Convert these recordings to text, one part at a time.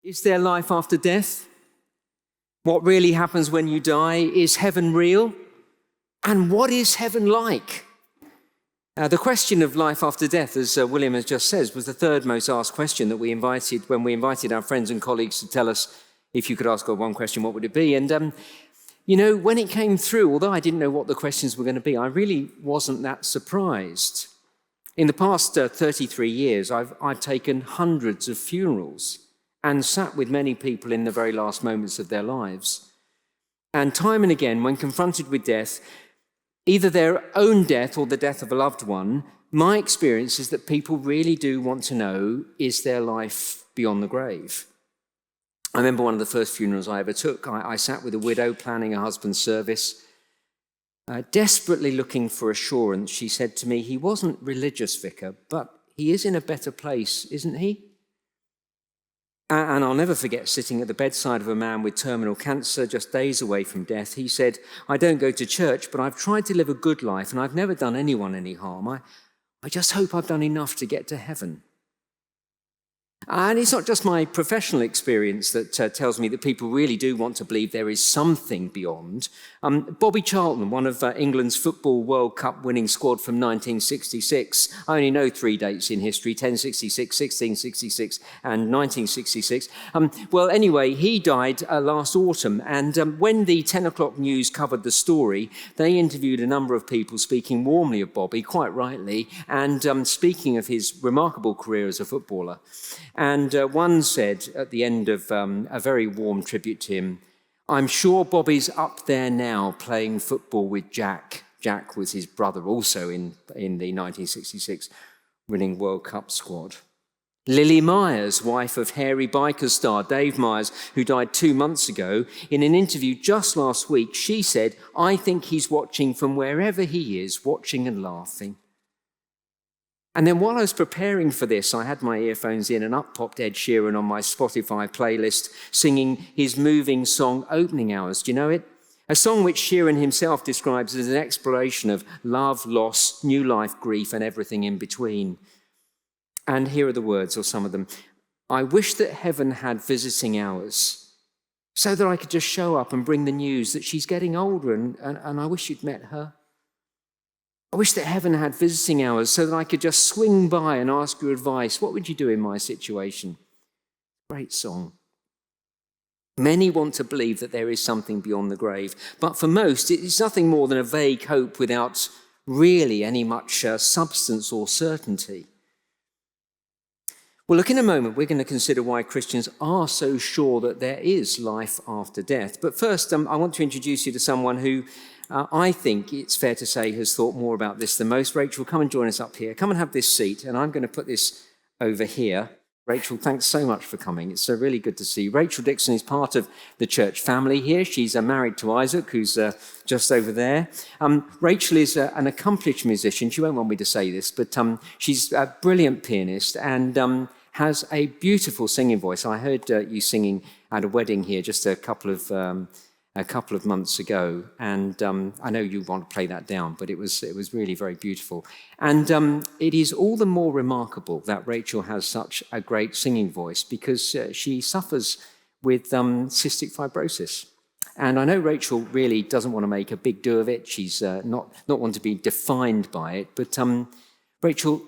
Is there life after death? What really happens when you die? Is heaven real? And what is heaven like? The question of life after death, as William has just said, was the third most asked question that we invited when we invited our friends and colleagues to tell us, if you could ask God one question, what would it be? And, when it came through, although I didn't know what the questions were going to be, I really wasn't that surprised. In the past 33 years, I've taken hundreds of funerals and sat with many people in the very last moments of their lives. And time and again, when confronted with death, either their own death or the death of a loved one, my experience is that people really do want to know, is there life beyond the grave? I remember one of the first funerals I ever took. I sat with a widow planning a husband's service, desperately looking for assurance. She said to me, he wasn't religious, vicar, but he is in a better place, isn't he? And I'll never forget sitting at the bedside of a man with terminal cancer, just days away from death. He said, I don't go to church, but I've tried to live a good life and I've never done anyone any harm. I just hope I've done enough to get to heaven. And it's not just my professional experience that tells me that people really do want to believe there is something beyond. Bobby Charlton, one of England's Football World Cup winning squad from 1966, I only know 3 dates in history, 1066, 1666 and 1966. Anyway, he died last autumn, and when the 10 o'clock news covered the story, they interviewed a number of people speaking warmly of Bobby, quite rightly, and speaking of his remarkable career as a footballer. And one said at the end of a very warm tribute to him, I'm sure Bobby's up there now playing football with Jack. Jack was his brother also in the 1966 winning World Cup squad. Lily Myers, wife of hairy biker star Dave Myers, who died 2 months ago, in an interview just last week, she said, I think he's watching from wherever he is, watching and laughing. And then while I was preparing for this, I had my earphones in and up popped Ed Sheeran on my Spotify playlist, singing his moving song, Opening Hours. Do you know it? A song which Sheeran himself describes as an exploration of love, loss, new life, grief, and everything in between. And here are the words, or some of them. I wish that heaven had visiting hours so that I could just show up and bring the news that she's getting older and I wish you'd met her. I wish that heaven had visiting hours so that I could just swing by and ask your advice. What would you do in my situation? Great song. Many want to believe that there is something beyond the grave, but for most, it's nothing more than a vague hope without really any much substance or certainty. Well, look, in a moment, we're going to consider why Christians are so sure that there is life after death. But first, I want to introduce you to someone who I think it's fair to say has thought more about this than most. Rachel, come and join us up here. Come and have this seat, and I'm going to put this over here. Rachel, thanks so much for coming. It's really good to see you. Rachel Dixon is part of the church family here. She's married to Isaac, who's just over there. Rachel is an accomplished musician. She won't want me to say this, but she's a brilliant pianist and has a beautiful singing voice. I heard you singing at a wedding here just a couple of months ago, and I know you want to play that down, but it was really very beautiful. And it is all the more remarkable that Rachel has such a great singing voice because she suffers with cystic fibrosis. And I know Rachel really doesn't want to make a big do of it. She's not want to be defined by it, but Rachel,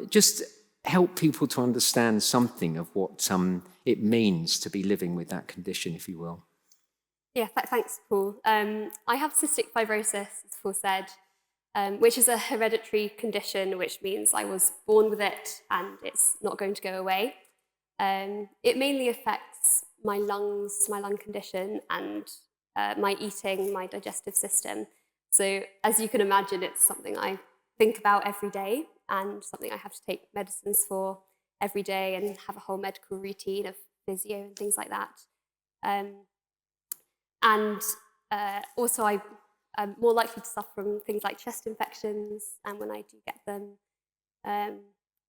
just help people to understand something of what it means to be living with that condition, if you will. Yeah, thanks, Paul. I have cystic fibrosis, as Paul said, which is a hereditary condition, which means I was born with it and it's not going to go away. It mainly affects my lungs, my lung condition, and my eating, my digestive system. So as you can imagine, it's something I think about every day and something I have to take medicines for every day and have a whole medical routine of physio and things like that. And also I'm more likely to suffer from things like chest infections, and when I do get them,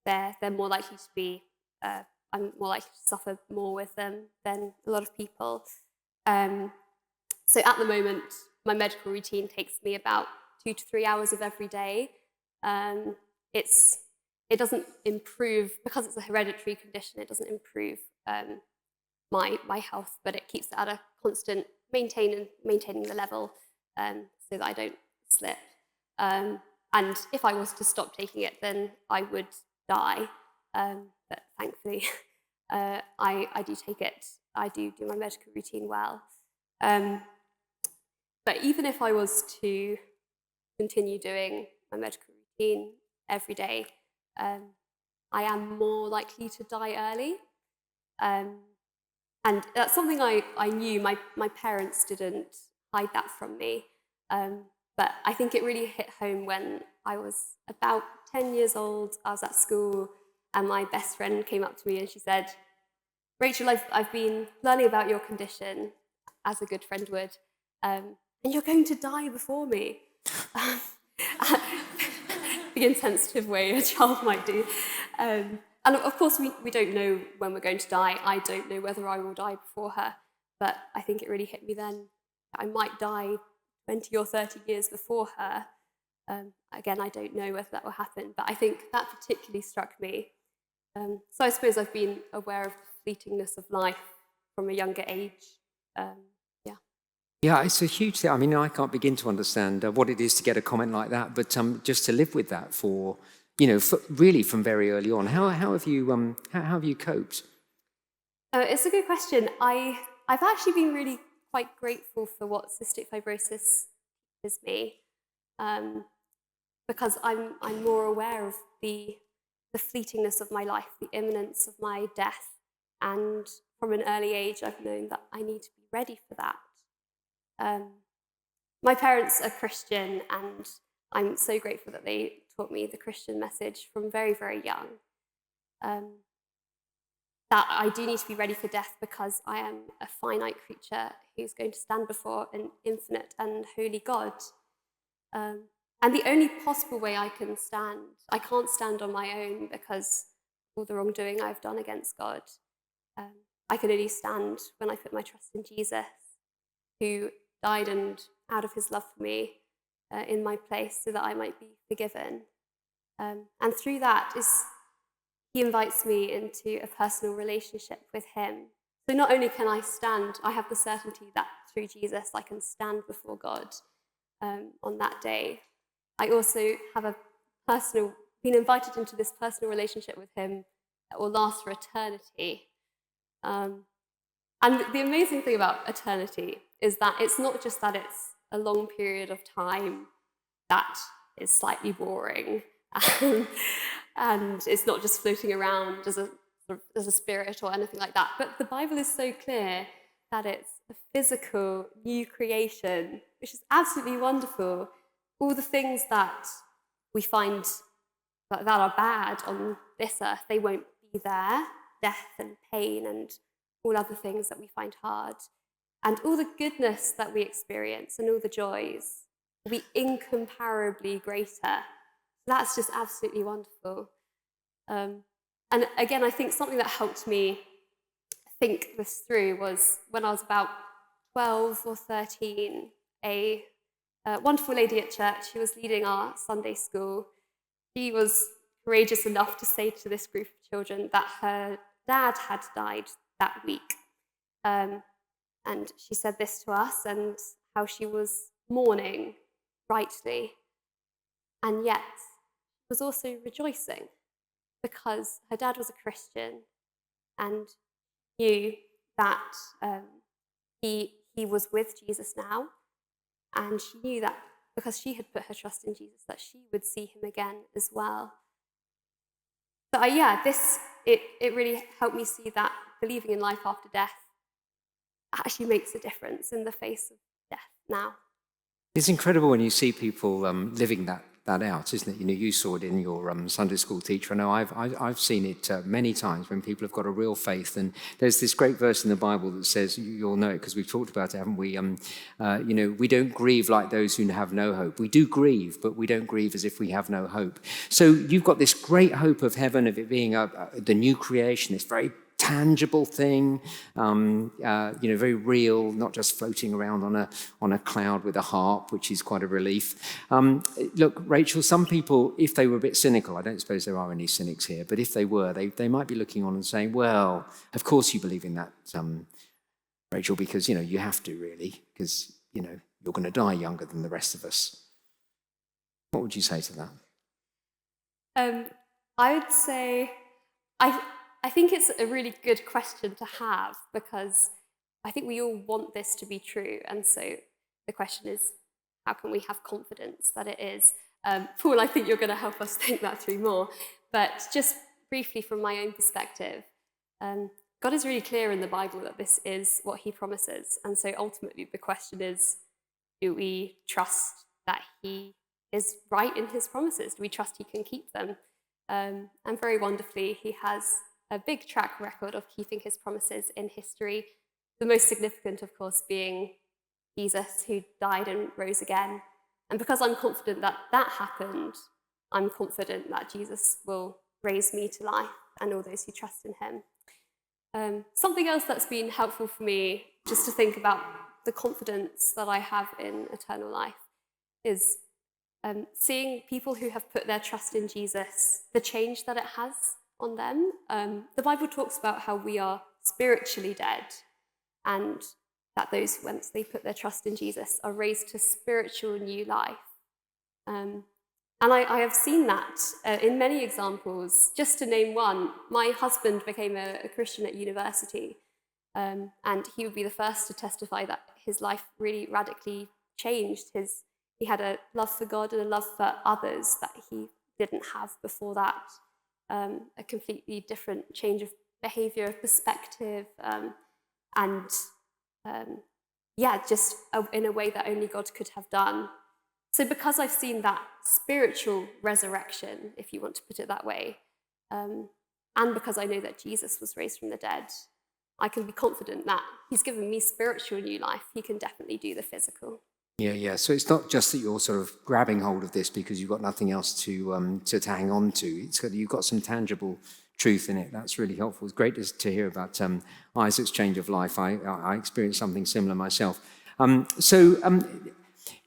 they're more likely to be, I'm more likely to suffer more with them than a lot of people. So at the moment, my medical routine takes me about 2 to 3 hours of every day. It doesn't improve, because it's a hereditary condition, it doesn't improve my health, but it keeps it at a constant maintaining the level so that I don't slip. And if I was to stop taking it, then I would die. But thankfully, I do take it. I do my medical routine well. But even if I was to continue doing my medical routine every day, I am more likely to die early. And that's something I knew. My parents didn't hide that from me. But I think it really hit home when I was about 10 years old. I was at school and my best friend came up to me and she said, "Rachel, I've been learning about your condition, as a good friend would, and you're going to die before me." The insensitive way a child might do. And of course, we don't know when we're going to die. I don't know whether I will die before her. But I think it really hit me then. I might die 20 or 30 years before her. Again, I don't know whether that will happen. But I think that particularly struck me. So I suppose I've been aware of the fleetingness of life from a younger age. Yeah, it's a huge thing. I mean, I can't begin to understand what it is to get a comment like that, but just to live with that for really from very early on. How have you coped? It's a good question. I've actually been really quite grateful for what cystic fibrosis teaches me, because I'm more aware of the fleetingness of my life, the imminence of my death, and from an early age, I've known that I need to be ready for that. My parents are Christian, and I'm so grateful that they taught me the Christian message from very, very young. That I do need to be ready for death because I am a finite creature who's going to stand before an infinite and holy God. And the only possible way I can't stand on my own because of all the wrongdoing I've done against God. I can only stand when I put my trust in Jesus, who died and out of his love for me in my place so that I might be forgiven. And through that he invites me into a personal relationship with him. So not only can I stand, I have the certainty that through Jesus I can stand before God on that day. I also have been invited into this personal relationship with him that will last for eternity. And the amazing thing about eternity is that it's not just that it's a long period of time that is slightly boring, and it's not just floating around as a spirit or anything like that. But the Bible is so clear that it's a physical new creation, which is absolutely wonderful. All the things that we find that are bad on this earth, they won't be there. Death and pain and all other things that we find hard. And all the goodness that we experience and all the joys will be incomparably greater. That's just absolutely wonderful. And again, I think something that helped me think this through was when I was about 12 or 13, a wonderful lady at church who was leading our Sunday school. She was courageous enough to say to this group of children that her dad had died that week. And she said this to us and how she was mourning rightly, and yet was also rejoicing because her dad was a Christian and knew that he was with Jesus now, and she knew that because she had put her trust in Jesus that she would see him again as well. So it really helped me see that believing in life after death actually makes a difference in the face of death now. It's incredible when you see people living that out, isn't it? You saw it in your Sunday school teacher. I know I've seen it many times when people have got a real faith. And there's this great verse in the Bible that says, you'll know it because we've talked about it, haven't we? We don't grieve like those who have no hope. We do grieve, but we don't grieve as if we have no hope. So you've got this great hope of heaven, of it being the new creation, this very tangible thing, very real, not just floating around on a cloud with a harp, which is quite a relief. Look, Rachel, some people, if they were a bit cynical, I don't suppose there are any cynics here, but if they were, they might be looking on and saying, well, of course you believe in that, Rachel, because, you have to really, because, you're going to die younger than the rest of us. What would you say to that? I would say, I think it's a really good question to have, because I think we all want this to be true. And so the question is, how can we have confidence that it is? Paul, I think you're going to help us think that through more. But just briefly from my own perspective, God is really clear in the Bible that this is what he promises. And so ultimately the question is, do we trust that he is right in his promises? Do we trust he can keep them? And very wonderfully, he has a big track record of keeping his promises in history. The most significant, of course, being Jesus, who died and rose again. And because I'm confident that that happened, I'm confident that Jesus will raise me to life and all those who trust in him. Something else that's been helpful for me, just to think about the confidence that I have in eternal life, is seeing people who have put their trust in Jesus, the change that it has on them. The Bible talks about how we are spiritually dead, and that those, once they put their trust in Jesus, are raised to spiritual new life. And I have seen that in many examples. Just to name one, my husband became a Christian at university, and he would be the first to testify that his life really radically changed. He had a love for God and a love for others that he didn't have before that. A completely different change of behavior, perspective, just in a way that only God could have done. So because I've seen that spiritual resurrection, if you want to put it that way, and because I know that Jesus was raised from the dead, I can be confident that he's given me spiritual new life. He can definitely do the physical. Yeah. So it's not just that you're sort of grabbing hold of this because you've got nothing else to hang on to. It's that you've got some tangible truth in it. That's really helpful. It's great to hear about Isaac's change of life. I experienced something similar myself.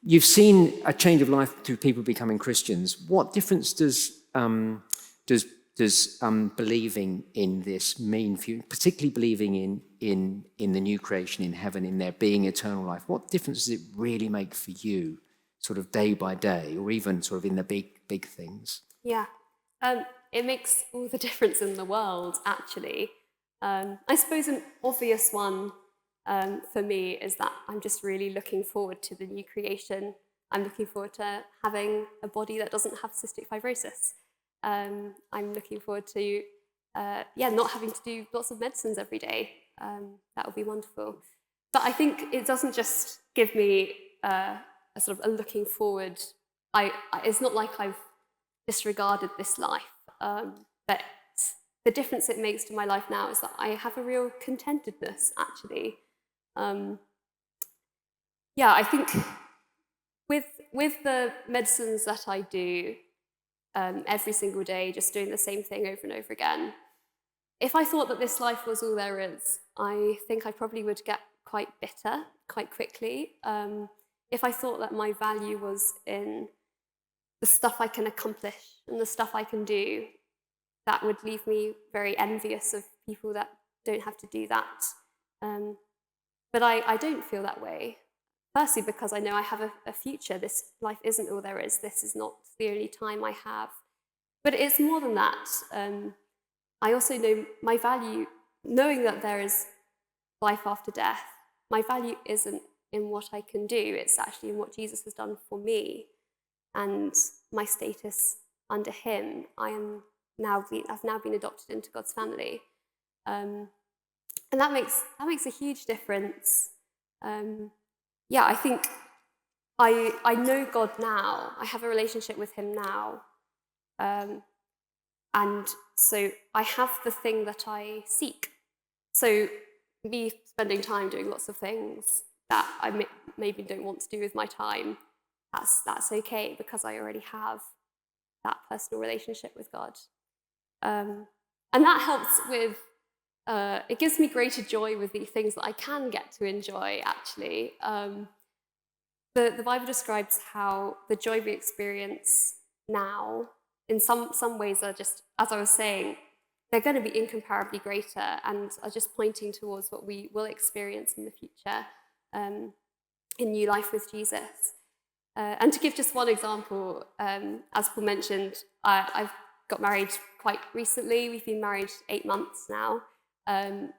You've seen a change of life through people becoming Christians. What difference does believing in this mean for you, particularly believing in the new creation in heaven, in there being eternal life? What difference does it really make for you, sort of day by day, or even sort of in the big things? Yeah, it makes all the difference in the world, actually. I suppose an obvious one for me is that I'm just really looking forward to the new creation. I'm looking forward to having a body that doesn't have cystic fibrosis. I'm looking forward to, not having to do lots of medicines every day. That would be wonderful. But I think it doesn't just give me a sort of a looking forward. It's not like I've disregarded this life, but the difference it makes to my life now is that I have a real contentedness, actually. I think with the medicines that I do, every single day, just doing the same thing over and over again. If I thought that this life was all there is, I think I probably would get quite bitter quite quickly. If I thought that my value was in the stuff I can accomplish and the stuff I can do, that would leave me very envious of people that don't have to do that. But I don't feel that way. Firstly, because I know I have a future. This life isn't all there is. This is not the only time I have. But it's more than that. I also know my value, knowing that there is life after death, my value isn't in what I can do. It's actually in what Jesus has done for me. And my status under him, I've now been adopted into God's family. And that makes a huge difference. I think I know God now. I have a relationship with him now. And so I have the thing that I seek. So me spending time doing lots of things that I maybe don't want to do with my time, that's okay, because I already have that personal relationship with God. And that helps with it gives me greater joy with the things that I can get to enjoy, actually. The Bible describes how the joy we experience now, in some ways, are just, as I was saying, they're going to be incomparably greater and are just pointing towards what we will experience in the future in new life with Jesus. And to give just one example, as Paul mentioned, I've got married quite recently. We've been married 8 months now, and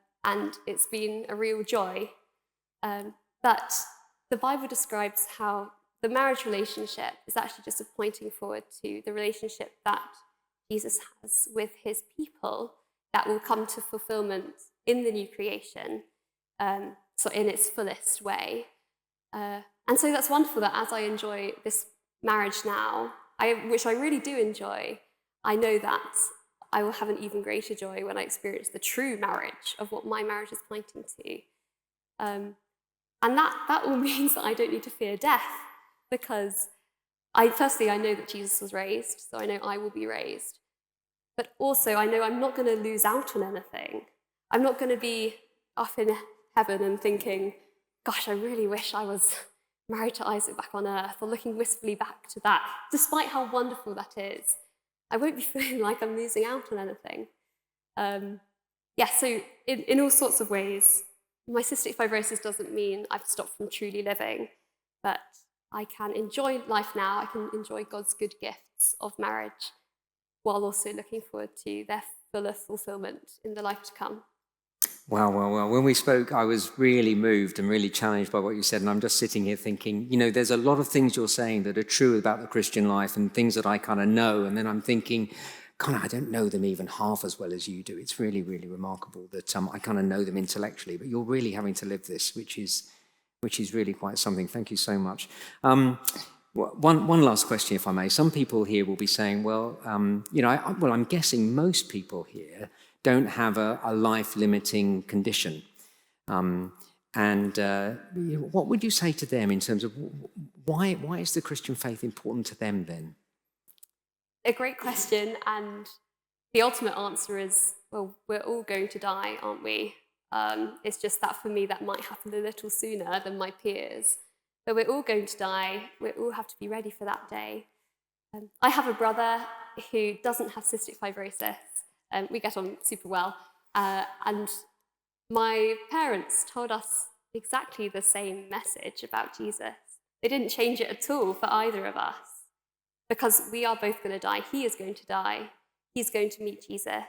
it's been a real joy. But the Bible describes how the marriage relationship is actually just a pointing forward to the relationship that Jesus has with his people that will come to fulfillment in the new creation, so in its fullest way. And so that's wonderful that as I enjoy this marriage now, which I really do enjoy, I know that I will have an even greater joy when I experience the true marriage of what my marriage is pointing to. And that all means that I don't need to fear death, because firstly, I know that Jesus was raised, so I know I will be raised. But also, I know I'm not going to lose out on anything. I'm not going to be up in heaven and thinking, gosh, I really wish I was married to Isaac back on earth, or looking wistfully back to that, despite how wonderful that is. I won't be feeling like I'm losing out on anything. So in all sorts of ways, my cystic fibrosis doesn't mean I've stopped from truly living, but I can enjoy life now. I can enjoy God's good gifts of marriage while also looking forward to their fuller fulfillment in the life to come. Wow. When we spoke, I was really moved and really challenged by what you said. And I'm just sitting here thinking, there's a lot of things you're saying that are true about the Christian life and things that I kind of know. And then I'm thinking, I don't know them even half as well as you do. It's really, really remarkable that I kind of know them intellectually, but you're really having to live this, which is really quite something. Thank you so much. One last question, if I may. Some people here will be saying, I'm guessing most people here don't have a life-limiting condition. What would you say to them in terms of why is the Christian faith important to them then? A great question, and the ultimate answer is, well, we're all going to die, aren't we? It's just that for me, that might happen a little sooner than my peers. But we're all going to die. We all have to be ready for that day. I have a brother who doesn't have cystic fibrosis. We get on super well. And my parents told us exactly the same message about Jesus. They didn't change it at all for either of us, because we are both going to die. He is going to die. He's going to meet Jesus.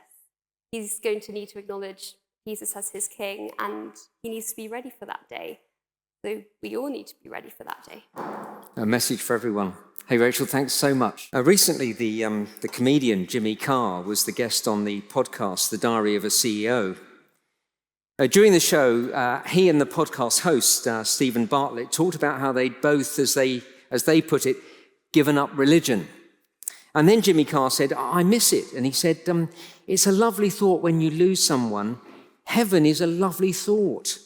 He's going to need to acknowledge Jesus as his king, and he needs to be ready for that day. So we all need to be ready for that day. A message for everyone. Hey, Rachel, thanks so much. Recently, the comedian Jimmy Carr was the guest on the podcast, The Diary of a CEO. During the show, he and the podcast host, Stephen Bartlett, talked about how they'd both, as they put it, given up religion. And then Jimmy Carr said, I miss it. And he said, it's a lovely thought when you lose someone. Heaven is a lovely thought.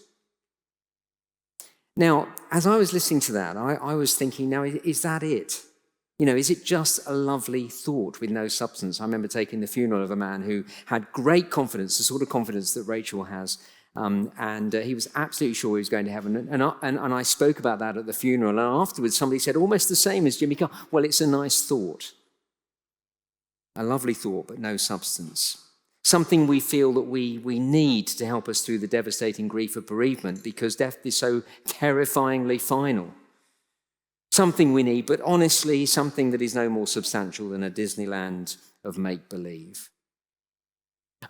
Now, as I was listening to that, I was thinking, now, is that it? Is it just a lovely thought with no substance? I remember taking the funeral of a man who had great confidence, the sort of confidence that Rachel has, and he was absolutely sure he was going to heaven. And I spoke about that at the funeral, and afterwards somebody said, almost the same as Jimmy Carr, well, it's a nice thought. A lovely thought, but no substance. Something we feel that we need to help us through the devastating grief of bereavement, because death is so terrifyingly final. Something we need, but honestly, something that is no more substantial than a Disneyland of make-believe.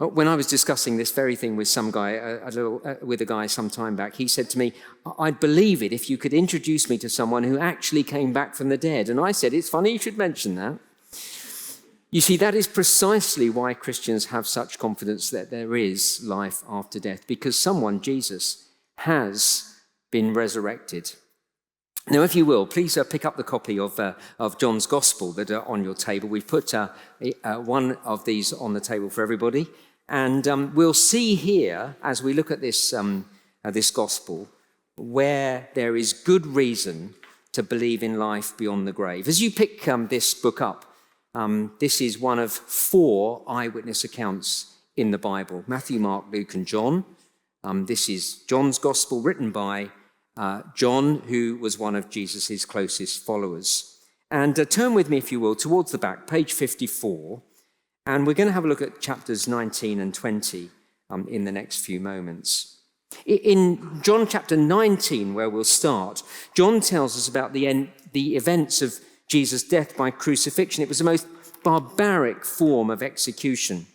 When I was discussing this very thing with some guy, with a guy some time back, he said to me, I'd believe it if you could introduce me to someone who actually came back from the dead. And I said, it's funny you should mention that. You see, that is precisely why Christians have such confidence that there is life after death, because someone, Jesus, has been resurrected. Now, if you will, please pick up the copy of John's Gospel that are on your table. We've put one of these on the table for everybody. And we'll see here, as we look at this Gospel, where there is good reason to believe in life beyond the grave. As you pick this book up, this is one of 4 eyewitness accounts in the Bible: Matthew, Mark, Luke, and John. This is John's gospel, written by John, who was one of Jesus' closest followers. And turn with me, if you will, towards the back, page 54. And we're going to have a look at chapters 19 and 20 in the next few moments. In John chapter 19, where we'll start, John tells us about the events of Jesus' death by crucifixion. It was the most barbaric form of execution.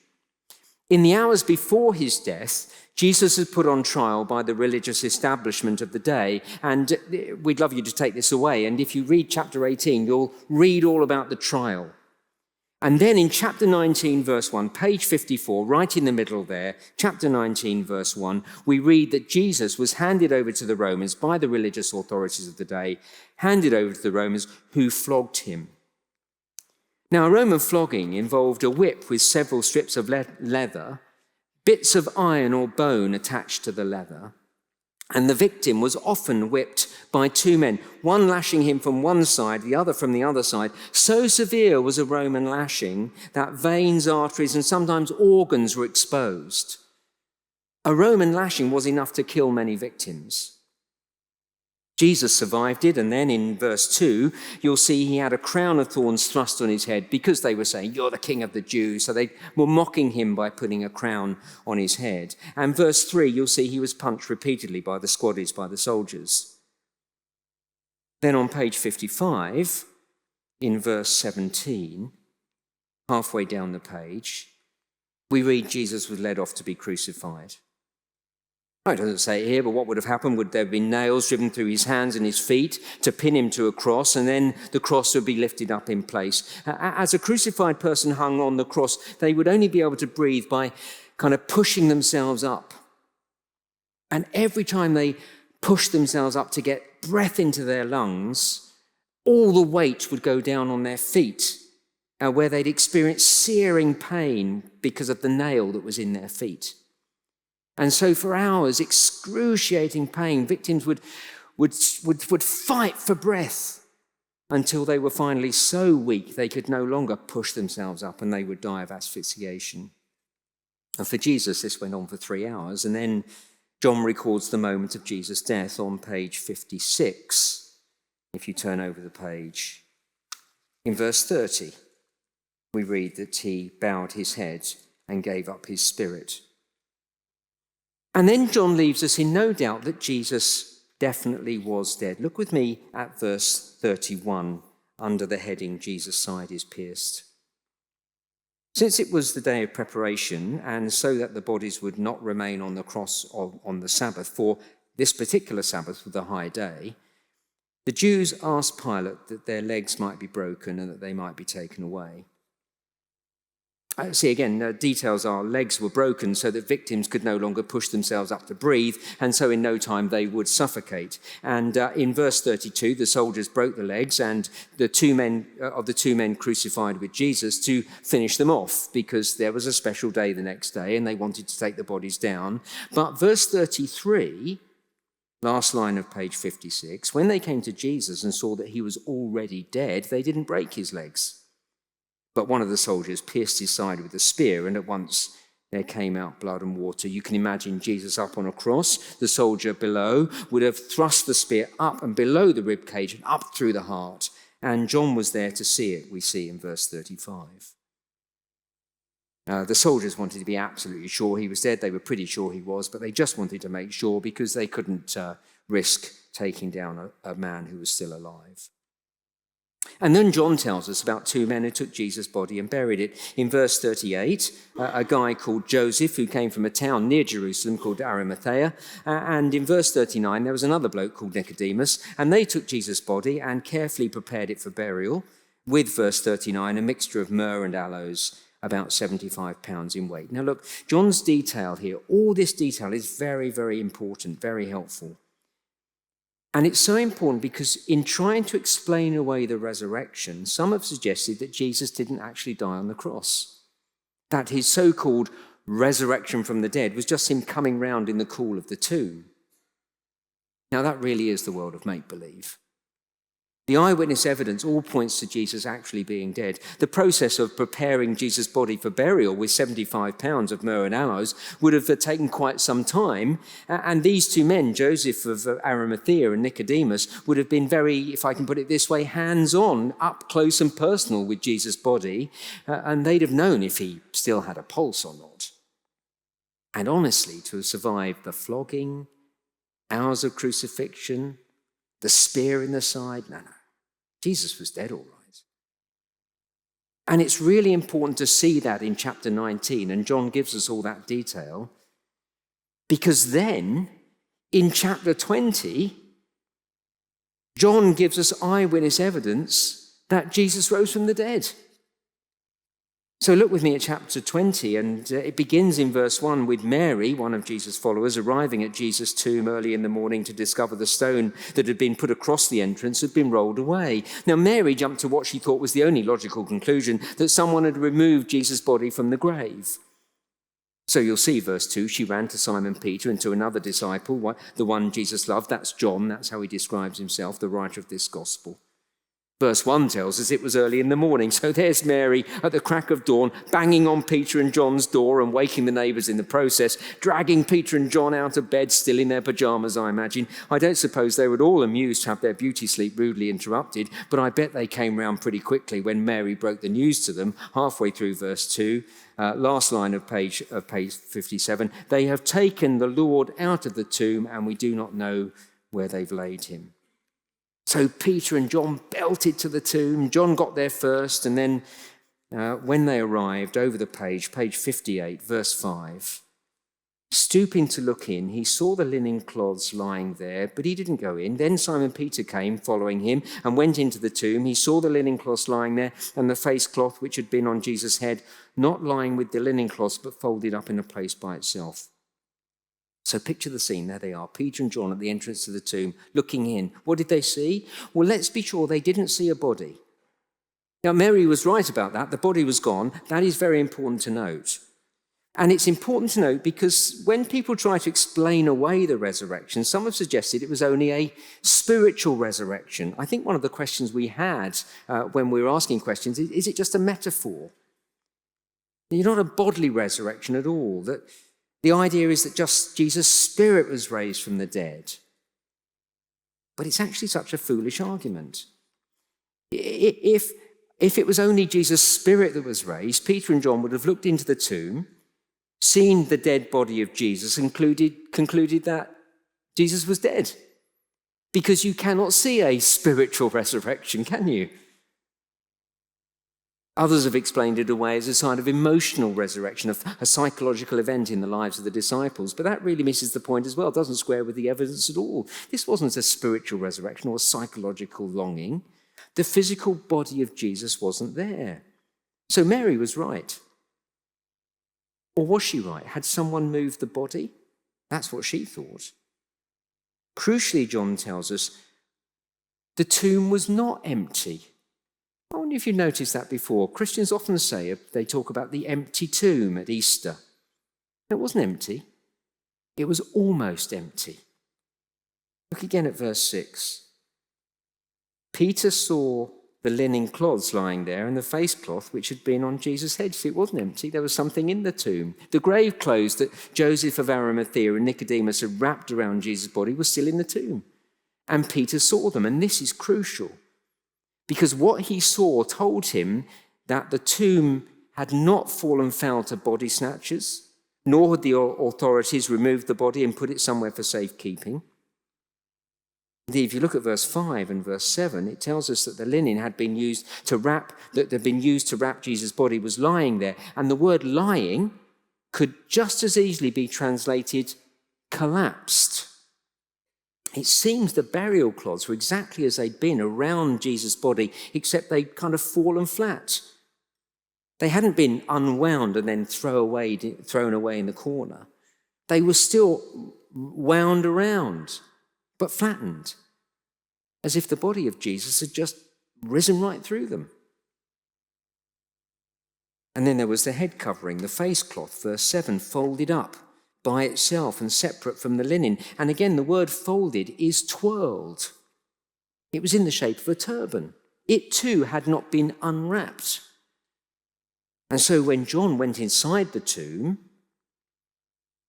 In the hours before his death, Jesus was put on trial by the religious establishment of the day, and we'd love you to take this away. And if you read chapter 18, you'll read all about the trial. And then in chapter 19, verse 1, page 54, right in the middle there, chapter 19, verse 1, we read that Jesus was handed over to the Romans by the religious authorities of the day, handed over to the Romans, who flogged him. Now, a Roman flogging involved a whip with several strips of leather, bits of iron or bone attached to the leather, and the victim was often whipped by two men, one lashing him from one side, the other from the other side. So severe was a Roman lashing that veins, arteries, and sometimes organs were exposed. A Roman lashing was enough to kill many victims. Jesus survived it, and then in verse 2, you'll see he had a crown of thorns thrust on his head because they were saying, "You're the king of the Jews." So they were mocking him by putting a crown on his head. And verse 3, you'll see he was punched repeatedly by the squaddies, by the soldiers. Then on page 55, in verse 17, halfway down the page, we read Jesus was led off to be crucified. It doesn't say it here, but what would have happened? Would there have been nails driven through his hands and his feet to pin him to a cross, and then the cross would be lifted up in place? As a crucified person hung on the cross, they would only be able to breathe by kind of pushing themselves up. And every time they pushed themselves up to get breath into their lungs, all the weight would go down on their feet, where they'd experience searing pain because of the nail that was in their feet. And so for hours, excruciating pain, victims would fight for breath until they were finally so weak they could no longer push themselves up and they would die of asphyxiation. And for Jesus, this went on for 3 hours. And then John records the moment of Jesus' death on page 56. If you turn over the page, in verse 30, we read that he bowed his head and gave up his spirit. And then John leaves us in no doubt that Jesus definitely was dead. Look with me at verse 31 under the heading, Jesus' side is pierced. Since it was the day of preparation, and so that the bodies would not remain on the cross on the Sabbath, for this particular Sabbath was the high day, the Jews asked Pilate that their legs might be broken and that they might be taken away. See, again, details are legs were broken so that victims could no longer push themselves up to breathe, and so in no time they would suffocate. And in verse 32, the soldiers broke the legs and the two men crucified with Jesus to finish them off, because there was a special day the next day and they wanted to take the bodies down. But verse 33, last line of page 56, when they came to Jesus and saw that he was already dead, they didn't break his legs. But one of the soldiers pierced his side with a spear, and at once there came out blood and water. You can imagine Jesus up on a cross. The soldier below would have thrust the spear up and below the rib cage and up through the heart. And John was there to see it, we see in verse 35. The soldiers wanted to be absolutely sure he was dead. They were pretty sure he was, but they just wanted to make sure because they couldn't risk taking down a man who was still alive. And then John tells us about two men who took Jesus' body and buried it. In verse 38, a guy called Joseph, who came from a town near Jerusalem called Arimathea. And in verse 39, there was another bloke called Nicodemus, and they took Jesus' body and carefully prepared it for burial with, verse 39, a mixture of myrrh and aloes, about 75 pounds in weight. Now look, John's detail here, all this detail is very, very important, very helpful. And it's so important because in trying to explain away the resurrection, some have suggested that Jesus didn't actually die on the cross, that his so-called resurrection from the dead was just him coming round in the cool of the tomb. Now that really is the world of make-believe. The eyewitness evidence all points to Jesus actually being dead. The process of preparing Jesus' body for burial with 75 pounds of myrrh and aloes would have taken quite some time. And these two men, Joseph of Arimathea and Nicodemus, would have been very, if I can put it this way, hands-on, up close and personal with Jesus' body. And they'd have known if he still had a pulse or not. And honestly, to have survived the flogging, hours of crucifixion, the spear in the side, no. Jesus was dead, all right. And it's really important to see that in chapter 19, and John gives us all that detail, because then in chapter 20, John gives us eyewitness evidence that Jesus rose from the dead. So look with me at chapter 20, and it begins in verse 1 with Mary, one of Jesus' followers, arriving at Jesus' tomb early in the morning to discover the stone that had been put across the entrance had been rolled away. Now Mary jumped to what she thought was the only logical conclusion, that someone had removed Jesus' body from the grave. So you'll see, verse 2, she ran to Simon Peter and to another disciple, the one Jesus loved, that's John, that's how he describes himself, the writer of this gospel. Verse 1 tells us it was early in the morning, so there's Mary at the crack of dawn, banging on Peter and John's door and waking the neighbours in the process, dragging Peter and John out of bed, still in their pyjamas, I imagine. I don't suppose they were at all amused to have their beauty sleep rudely interrupted, but I bet they came round pretty quickly when Mary broke the news to them, halfway through verse 2, last line of page 57. They have taken the Lord out of the tomb, and we do not know where they've laid him. So Peter and John belted to the tomb. John got there first, and then when they arrived, over the page 58, verse 5, stooping to look in, he saw the linen cloths lying there, but he didn't go in. Then Simon Peter came, following him, and went into the tomb. He saw the linen cloths lying there, and the face cloth which had been on Jesus' head, not lying with the linen cloths, but folded up in a place by itself. So picture the scene. There they are, Peter and John at the entrance to the tomb, looking in. What did they see? Well, let's be sure they didn't see a body. Now, Mary was right about that. The body was gone. That is very important to note. And it's important to note because when people try to explain away the resurrection, some have suggested it was only a spiritual resurrection. I think one of the questions we had when we were asking questions is it just a metaphor? You're not a bodily resurrection at all. That the idea is that just Jesus' spirit was raised from the dead. But it's actually such a foolish argument. If it was only Jesus' spirit that was raised, Peter and John would have looked into the tomb, seen the dead body of Jesus, and concluded that Jesus was dead. Because you cannot see a spiritual resurrection, can you? Others have explained it away as a sign of emotional resurrection, of a psychological event in the lives of the disciples. But that really misses the point as well. It doesn't square with the evidence at all. This wasn't a spiritual resurrection or a psychological longing. The physical body of Jesus wasn't there. So Mary was right. Or was she right? Had someone moved the body? That's what she thought. Crucially, John tells us the tomb was not empty. I wonder if you've noticed that before. Christians often say they talk about the empty tomb at Easter. It wasn't empty. It was almost empty. Look again at verse 6. Peter saw the linen cloths lying there and the face cloth which had been on Jesus' head. See, it wasn't empty. There was something in the tomb. The grave clothes that Joseph of Arimathea and Nicodemus had wrapped around Jesus' body were still in the tomb. And Peter saw them, and this is crucial. Because what he saw told him that the tomb had not fallen foul to body snatchers, nor had the authorities removed the body and put it somewhere for safekeeping. Indeed, if you look at verse 5 and verse 7, it tells us that the linen had been used to wrap Jesus' body was lying there. And the word lying could just as easily be translated collapsed. It seems the burial cloths were exactly as they'd been around Jesus' body, except they'd kind of fallen flat. They hadn't been unwound and then thrown away in the corner. They were still wound around, but flattened, as if the body of Jesus had just risen right through them. And then there was the head covering, the face cloth, verse 7, folded up by itself and separate from the linen. And again, the word folded is twirled. It was in the shape of a turban. It too had not been unwrapped. And so when John went inside the tomb,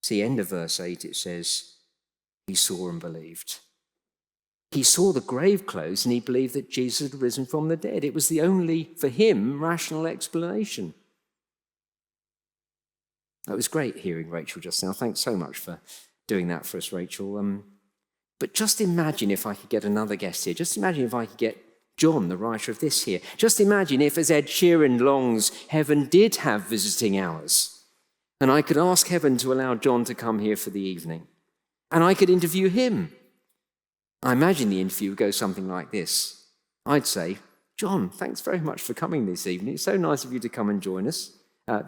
see, end of verse 8, it says, he saw and believed. He saw the grave clothes and he believed that Jesus had risen from the dead. It was the only, for him, rational explanation. It was great hearing Rachel just now. Thanks so much for doing that for us, Rachel. But just imagine if I could get another guest here. Just imagine if I could get John, the writer of this, here. Just imagine if, as Ed Sheeran longs, heaven did have visiting hours. And I could ask heaven to allow John to come here for the evening. And I could interview him. I imagine the interview would go something like this. I'd say, John, thanks very much for coming this evening. It's so nice of you to come and join us.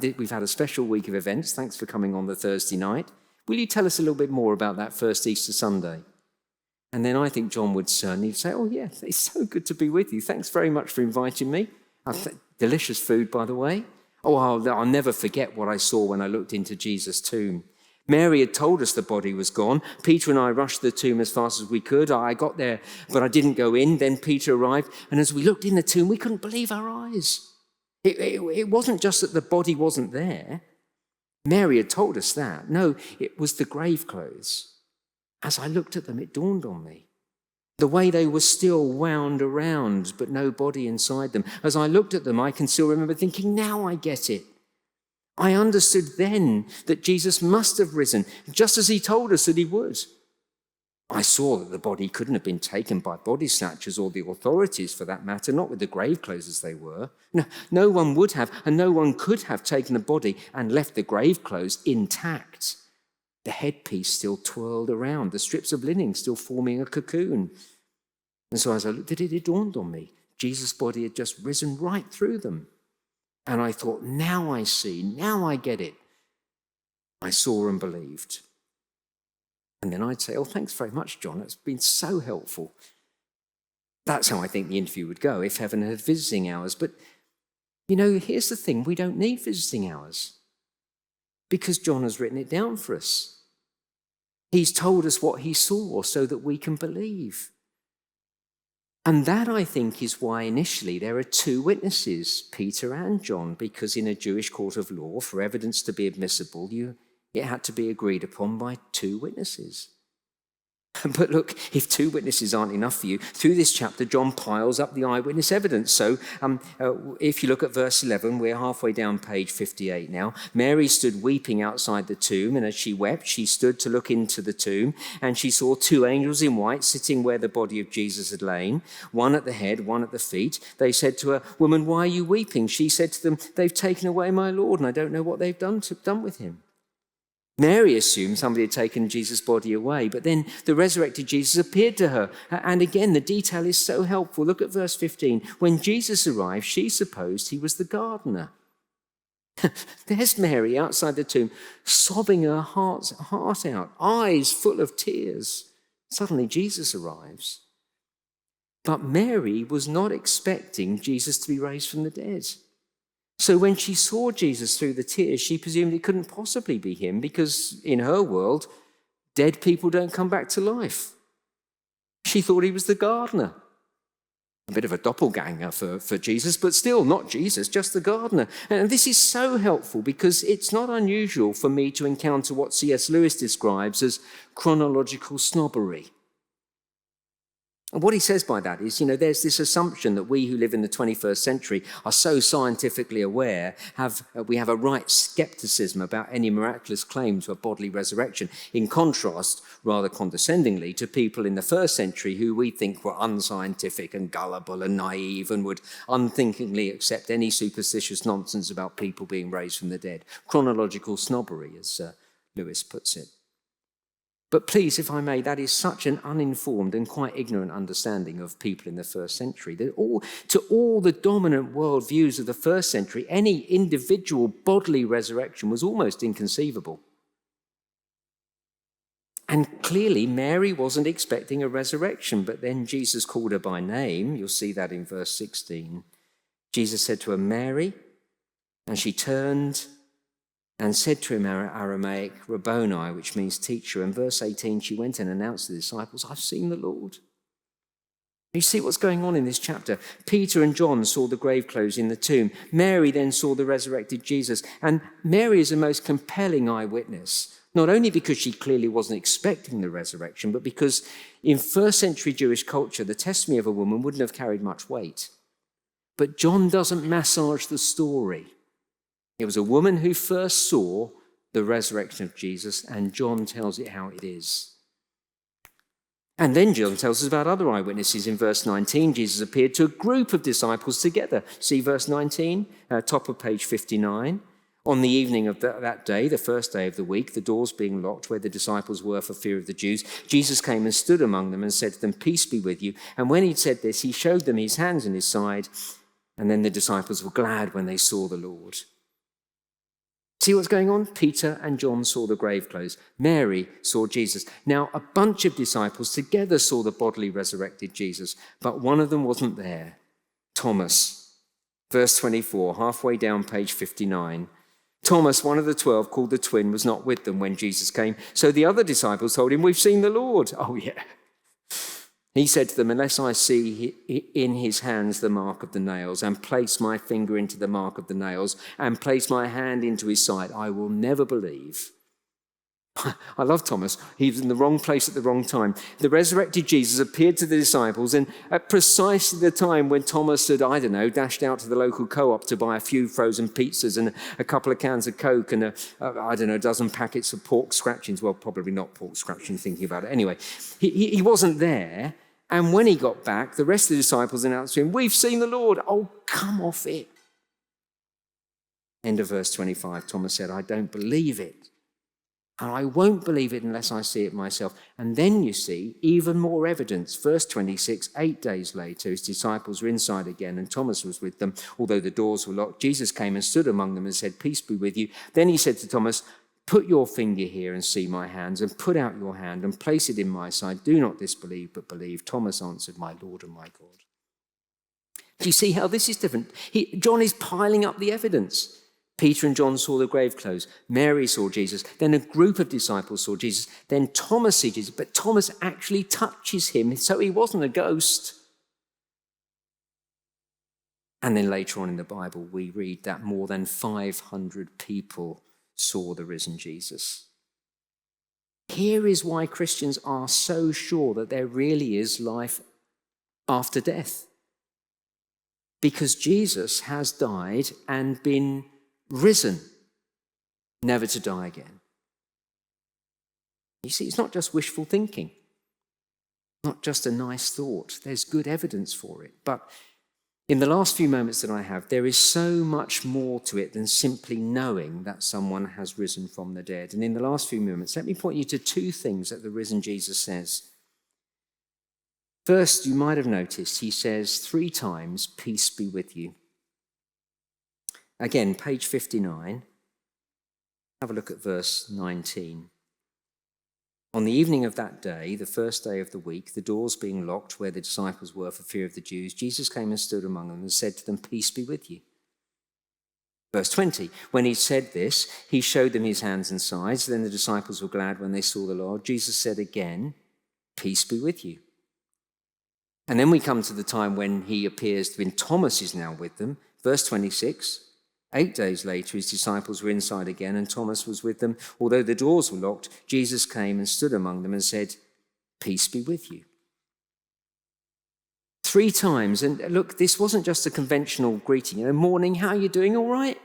We've had a special week of events. Thanks for coming on the Thursday night. Will you tell us a little bit more about that first Easter Sunday? And then I think John would certainly say, oh, yeah, it's so good to be with you. Thanks very much for inviting me. Delicious food, by the way. Oh, I'll never forget what I saw when I looked into Jesus' tomb. Mary had told us the body was gone. Peter and I rushed to the tomb as fast as we could. I got there, but I didn't go in. Then Peter arrived. And as we looked in the tomb, we couldn't believe our eyes. It wasn't just that the body wasn't there. Mary had told us that. No, it was the grave clothes. As I looked at them, it dawned on me. The way they were still wound around, but no body inside them. As I looked at them, I can still remember thinking, now I get it. I understood then that Jesus must have risen, just as he told us that he would. I saw that the body couldn't have been taken by body snatchers or the authorities for that matter, not with the grave clothes as they were. No one would have, and no one could have taken the body and left the grave clothes intact. The headpiece still twirled around, the strips of linen still forming a cocoon. And so as I looked at it, it dawned on me. Jesus' body had just risen right through them. And I thought, now I see, now I get it. I saw and believed. And then I'd say, oh, thanks very much, John. It's been so helpful. That's how I think the interview would go if heaven had visiting hours. But, here's the thing. We don't need visiting hours because John has written it down for us. He's told us what he saw so that we can believe. And that, I think, is why initially there are two witnesses, Peter and John, because in a Jewish court of law, for evidence to be admissible, it had to be agreed upon by two witnesses. But look, if two witnesses aren't enough for you, through this chapter, John piles up the eyewitness evidence. So if you look at verse 11, we're halfway down page 58 now. Mary stood weeping outside the tomb, and as she wept, she stood to look into the tomb, and she saw two angels in white sitting where the body of Jesus had lain, one at the head, one at the feet. They said to her, "Woman, why are you weeping?" She said to them, "They've taken away my Lord, and I don't know what they've done with him." Mary assumed somebody had taken Jesus' body away, but then the resurrected Jesus appeared to her. And again, the detail is so helpful. Look at verse 15. When Jesus arrived, she supposed he was the gardener. There's Mary outside the tomb, sobbing her heart out, eyes full of tears. Suddenly Jesus arrives. But Mary was not expecting Jesus to be raised from the dead. So when she saw Jesus through the tears, she presumed it couldn't possibly be him because in her world, dead people don't come back to life. She thought he was the gardener. A bit of a doppelganger for Jesus, but still not Jesus, just the gardener. And this is so helpful because it's not unusual for me to encounter what C.S. Lewis describes as chronological snobbery. And what he says by that is, there's this assumption that we who live in the 21st century are so scientifically aware, we have a right skepticism about any miraculous claim to a bodily resurrection, in contrast, rather condescendingly, to people in the first century who we think were unscientific and gullible and naive and would unthinkingly accept any superstitious nonsense about people being raised from the dead. Chronological snobbery, as Lewis puts it. But please, if I may, that is such an uninformed and quite ignorant understanding of people in the first century. That to all the dominant worldviews of the first century, any individual bodily resurrection was almost inconceivable. And clearly, Mary wasn't expecting a resurrection, but then Jesus called her by name. You'll see that in verse 16. Jesus said to her, "Mary," and she turned and said to him, Aramaic, Rabboni, which means teacher. And verse 18, she went and announced to the disciples, "I've seen the Lord." You see what's going on in this chapter. Peter and John saw the grave clothes in the tomb. Mary then saw the resurrected Jesus. And Mary is the most compelling eyewitness, not only because she clearly wasn't expecting the resurrection, but because in first century Jewish culture, the testimony of a woman wouldn't have carried much weight. But John doesn't massage the story. It was a woman who first saw the resurrection of Jesus, and John tells it how it is. And then John tells us about other eyewitnesses. In verse 19, Jesus appeared to a group of disciples together. See verse 19, top of page 59. On the evening of that day, the first day of the week, the doors being locked where the disciples were for fear of the Jews, Jesus came and stood among them and said to them, "Peace be with you." And when he'd said this, he showed them his hands and his side. And then the disciples were glad when they saw the Lord. See what's going on? Peter and John saw the grave clothes. Mary saw Jesus. Now, a bunch of disciples together saw the bodily resurrected Jesus, but one of them wasn't there. Thomas. Verse 24, halfway down page 59. Thomas, one of the 12, called the twin, was not with them when Jesus came. So the other disciples told him, "We've seen the Lord." Oh, yeah. He said to them, "Unless I see in his hands the mark of the nails, and place my finger into the mark of the nails, and place my hand into his side, I will never believe." I love Thomas. He was in the wrong place at the wrong time. The resurrected Jesus appeared to the disciples, and at precisely the time when Thomas had, dashed out to the local co-op to buy a few frozen pizzas and a couple of cans of Coke and a dozen packets of pork scratchings. Well, probably not pork scratchings, thinking about it. Anyway, he wasn't there. And when he got back, the rest of the disciples announced to him, "We've seen the Lord." Oh, come off it. End of verse 25. Thomas said, "I don't believe it. And I won't believe it unless I see it myself." And then you see even more evidence. Verse 26, 8 days later, his disciples were inside again and Thomas was with them, although the doors were locked. Jesus came and stood among them and said, "Peace be with you." Then he said to Thomas, "Put your finger here and see my hands, and put out your hand and place it in my side. Do not disbelieve, but believe." Thomas answered, "My Lord and my God." Do you see how this is different? John is piling up the evidence. Peter and John saw the grave clothes. Mary saw Jesus. Then a group of disciples saw Jesus. Then Thomas sees Jesus, but Thomas actually touches him, so he wasn't a ghost. And then later on in the Bible, we read that more than 500 people saw the risen Jesus. Here is why Christians are so sure that there really is life after death. Because Jesus has died and been risen, never to die again. You see, it's not just wishful thinking, not just a nice thought. There's good evidence for it. But in the last few moments that I have, there is so much more to it than simply knowing that someone has risen from the dead. And in the last few moments, let me point you to two things that the risen Jesus says. First, you might have noticed, he says 3 times, "Peace be with you." Again, page 59. Have a look at verse 19. On the evening of that day, the first day of the week, the doors being locked where the disciples were for fear of the Jews, Jesus came and stood among them and said to them, "Peace be with you." Verse 20, when he said this, he showed them his hands and sides. Then the disciples were glad when they saw the Lord. Jesus said again, "Peace be with you." And then we come to the time when he appears, when Thomas is now with them. Verse 26, 8 days later, his disciples were inside again, and Thomas was with them. Although the doors were locked, Jesus came and stood among them and said, "Peace be with you." 3 times, and look, this wasn't just a conventional greeting. "Morning, how are you doing? All right?"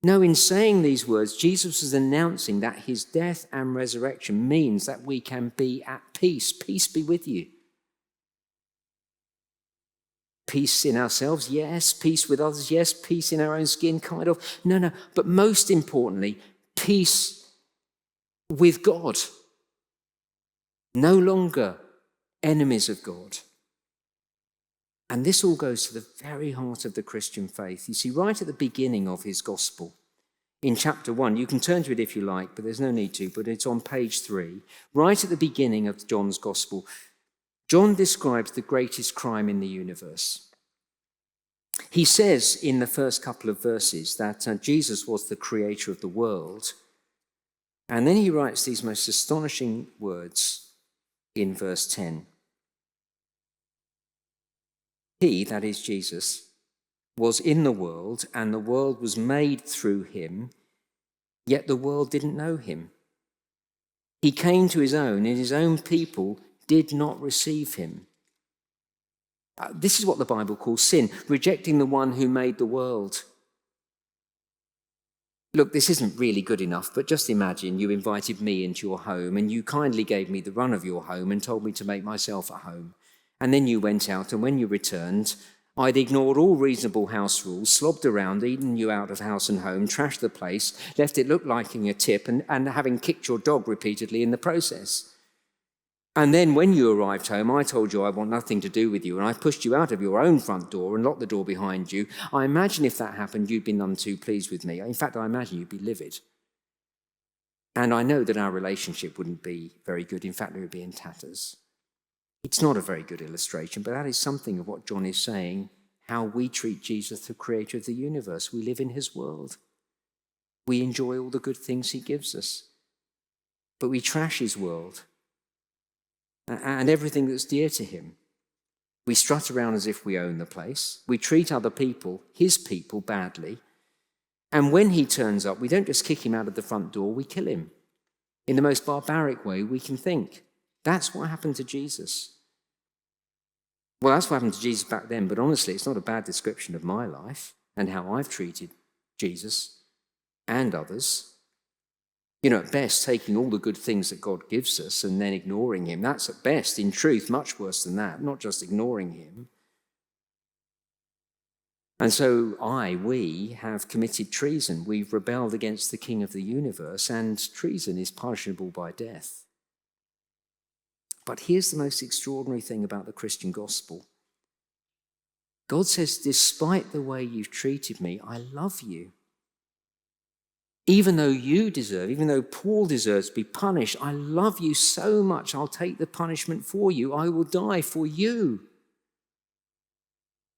No, in saying these words, Jesus was announcing that his death and resurrection means that we can be at peace. Peace be with you. Peace in ourselves, yes. Peace with others, yes. Peace in our own skin, kind of. No. But most importantly, peace with God. No longer enemies of God. And this all goes to the very heart of the Christian faith. You see, right at the beginning of his gospel, in chapter 1, you can turn to it if you like, but there's no need to, but it's on page 3. Right at the beginning of John's gospel, John describes the greatest crime in the universe. He says in the first couple of verses that Jesus was the creator of the world. And then he writes these most astonishing words in verse 10. He, that is Jesus, was in the world, and the world was made through him, yet the world didn't know him. He came to his own, and his own people did not receive him. This is what the Bible calls sin, rejecting the one who made the world. Look, this isn't really good enough, but just imagine you invited me into your home and you kindly gave me the run of your home and told me to make myself at home. And then you went out, and when you returned, I'd ignored all reasonable house rules, slobbed around, eaten you out of house and home, trashed the place, left it look like a tip, and having kicked your dog repeatedly in the process. And then when you arrived home, I told you I want nothing to do with you, and I pushed you out of your own front door and locked the door behind you. I imagine if that happened, you'd be none too pleased with me. In fact, I imagine you'd be livid. And I know that our relationship wouldn't be very good. In fact, it would be in tatters. It's not a very good illustration, but that is something of what John is saying, how we treat Jesus, the creator of the universe. We live in his world. We enjoy all the good things he gives us, but we trash his world and everything that's dear to him. We strut around as if we own the place. We treat other people, his people, badly. And when he turns up, we don't just kick him out of the front door, we kill him in the most barbaric way we can think. That's what happened to Jesus. Well, that's what happened to Jesus back then, but honestly, it's not a bad description of my life and how I've treated Jesus and others. You know, at best, taking all the good things that God gives us and then ignoring him. That's at best, in truth, much worse than that, not just ignoring him. And so we have committed treason. We've rebelled against the King of the universe, and treason is punishable by death. But here's the most extraordinary thing about the Christian gospel. God says, despite the way you've treated me, I love you. Even though Paul deserves to be punished, I love you so much, I'll take the punishment for you. I will die for you.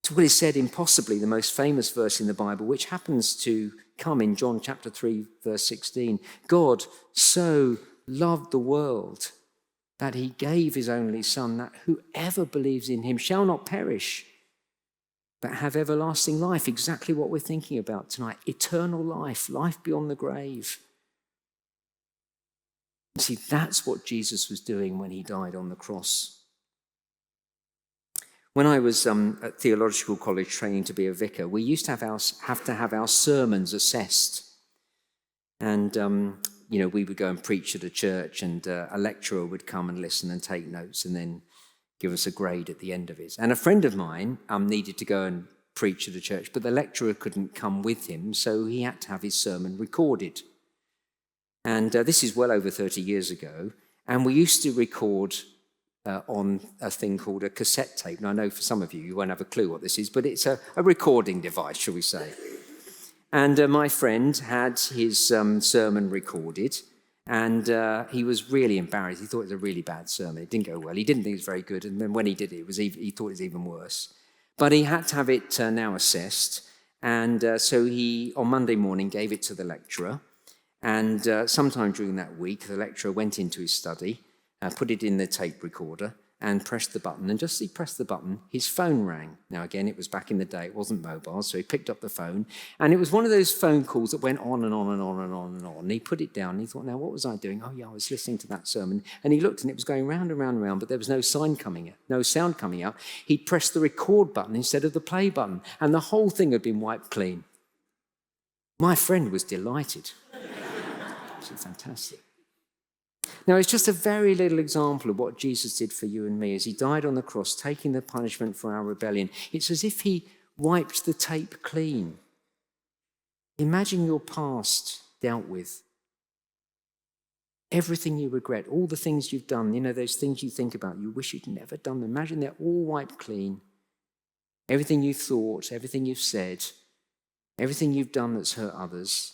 It's what is said in possibly the most famous verse in the Bible, which happens to come in John chapter 3, verse 16. God so loved the world that he gave his only Son, that whoever believes in him shall not perish, but have everlasting life. Exactly what we're thinking about tonight. Eternal life, life beyond the grave. See, that's what Jesus was doing when he died on the cross. When I was at theological college training to be a vicar, we used to have to have our sermons assessed. And, we would go and preach at a church, and a lecturer would come and listen and take notes and then give us a grade at the end of it. And a friend of mine needed to go and preach at a church, but the lecturer couldn't come with him, so he had to have his sermon recorded. And this is well over 30 years ago, and we used to record on a thing called a cassette tape. And I know for some of you won't have a clue what this is, but it's a recording device, shall we say. And my friend had his sermon recorded, and he was really embarrassed. He thought it was a really bad sermon. It didn't go well. He didn't think it was very good. And then when he did it, he thought it was even worse. But he had to have it now assessed. And so he, on Monday morning, gave it to the lecturer. And sometime during that week, the lecturer went into his study, put it in the tape recorder, and pressed the button. And just as he pressed the button, his phone rang. Now, again, it was back in the day. It wasn't mobile, so he picked up the phone. And it was one of those phone calls that went on and on and on and on and on. And he put it down, and he thought, now, what was I doing? Oh, yeah, I was listening to that sermon. And he looked, and it was going round and round and round, but there was no sound coming out. He pressed the record button instead of the play button, and the whole thing had been wiped clean. My friend was delighted. It was fantastic. Now, it's just a very little example of what Jesus did for you and me as he died on the cross, taking the punishment for our rebellion. It's as if he wiped the tape clean. Imagine your past dealt with. Everything you regret, all the things you've done, those things you think about, you wish you'd never done them. Imagine they're all wiped clean. Everything you've thought, everything you've said, everything you've done that's hurt others,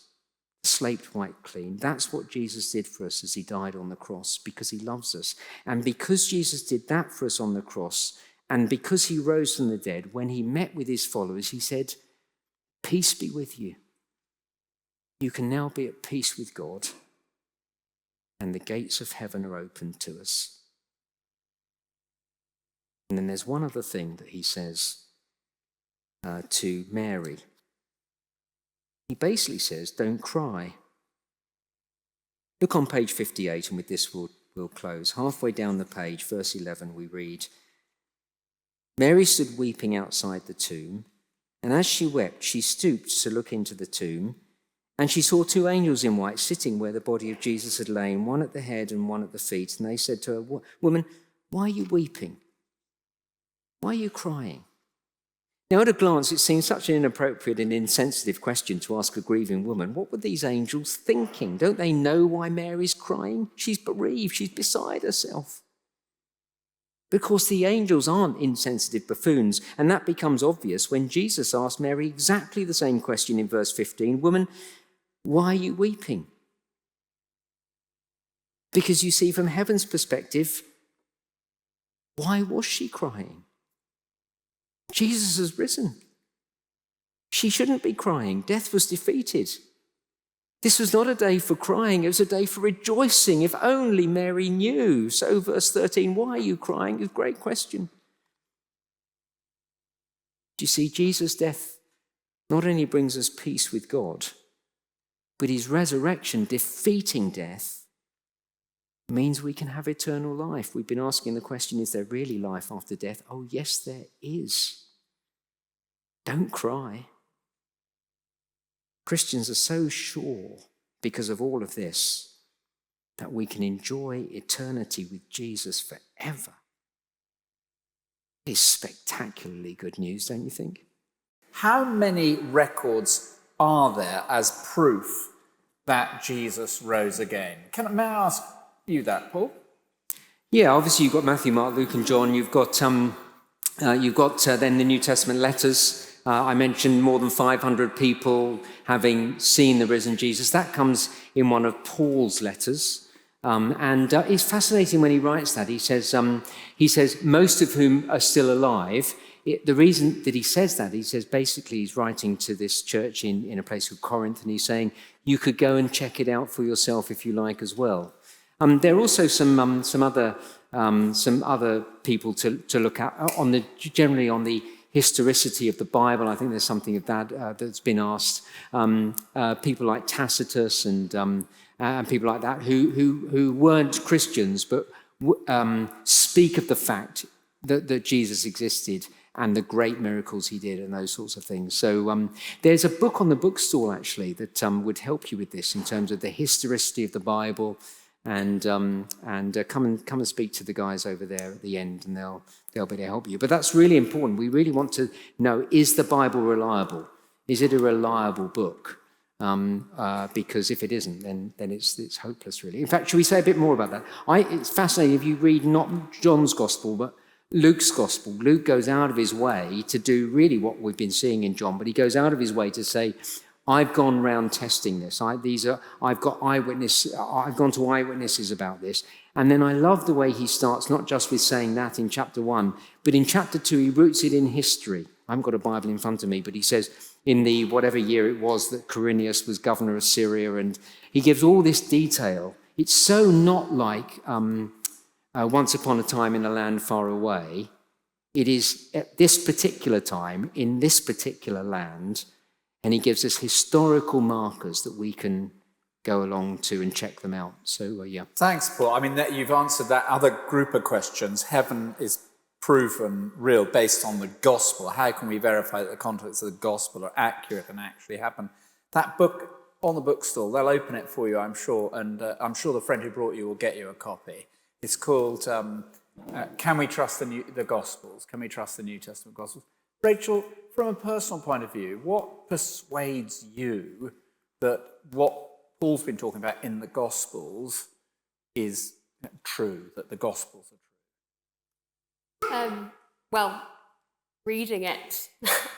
slate wiped clean. That's what Jesus did for us as he died on the cross, because he loves us. And because Jesus did that for us on the cross, and because he rose from the dead, when he met with his followers, he said, peace be with you. You can now be at peace with God, and the gates of heaven are open to us. And then there's one other thing that he says to Mary. He basically says, don't cry. Look on page 58, and with this we'll close. Halfway down the page, verse 11, we read, Mary stood weeping outside the tomb, and as she wept, she stooped to look into the tomb, and she saw two angels in white sitting where the body of Jesus had lain, one at the head and one at the feet. And they said to her, Woman, why are you weeping? Why are you crying? Now, at a glance, it seems such an inappropriate and insensitive question to ask a grieving woman. What were these angels thinking? Don't they know why Mary's crying? She's bereaved. She's beside herself. But of course, the angels aren't insensitive buffoons, and that becomes obvious when Jesus asked Mary exactly the same question in verse 15. Woman, why are you weeping? Because you see, from heaven's perspective, why was she crying? Jesus has risen. She shouldn't be crying. Death was defeated. This was not a day for crying, it was a day for rejoicing. If only Mary knew. So verse 13, why are you crying? Is a great question. Do you see, Jesus' death not only brings us peace with God, but his resurrection, defeating death, means we can have eternal life. We've been asking the question, is there really life after death? Oh, yes, there is. Don't cry. Christians are so sure, because of all of this, that we can enjoy eternity with Jesus forever. It's spectacularly good news, don't you think? How many records are there as proof that Jesus rose again? May I ask you that, Paul? Yeah, obviously you've got Matthew, Mark, Luke and John. You've got then the New Testament letters. I mentioned more than 500 people having seen the risen Jesus. That comes in one of Paul's letters. And it's fascinating when he writes that. He says most of whom are still alive. The reason that he says that, he says basically he's writing to this church in a place called Corinth, and he's saying you could go and check it out for yourself if you like as well. There are also some other people to look at generally on the historicity of the Bible. I think there's something of that that's been asked. People like Tacitus and people like that who weren't Christians but speak of the fact that Jesus existed and the great miracles he did and those sorts of things. So there's a book on the bookstall actually that would help you with this in terms of the historicity of the Bible. And come and speak to the guys over there at the end, and they'll be able to help you. But that's really important. We really want to know: is the Bible reliable? Is it a reliable book? Because if it isn't, then it's hopeless, really. In fact, should we say a bit more about that? It's fascinating if you read not John's Gospel, but Luke's Gospel. Luke goes out of his way to do really what we've been seeing in John, but he goes out of his way to say, I've gone round testing this. I've gone to eyewitnesses about this. And then I love the way he starts, not just with saying that in chapter 1, but in chapter 2, he roots it in history. I haven't got a Bible in front of me, but he says in the whatever year it was that Quirinius was governor of Syria, and he gives all this detail. It's so not like once upon a time in a land far away. It is at this particular time, in this particular land, and he gives us historical markers that we can go along to and check them out. So, yeah. Thanks, Paul. I mean, you've answered that other group of questions. Heaven is proven real based on the gospel. How can we verify that the contents of the gospel are accurate and actually happen? That book on the bookstall, they'll open it for you, I'm sure, and I'm sure the friend who brought you will get you a copy. It's called Can We Trust the Gospels? Can We Trust the New Testament Gospels? Rachel, from a personal point of view, what persuades you that what Paul's been talking about in the Gospels is true, that the Gospels are true? Well, reading it,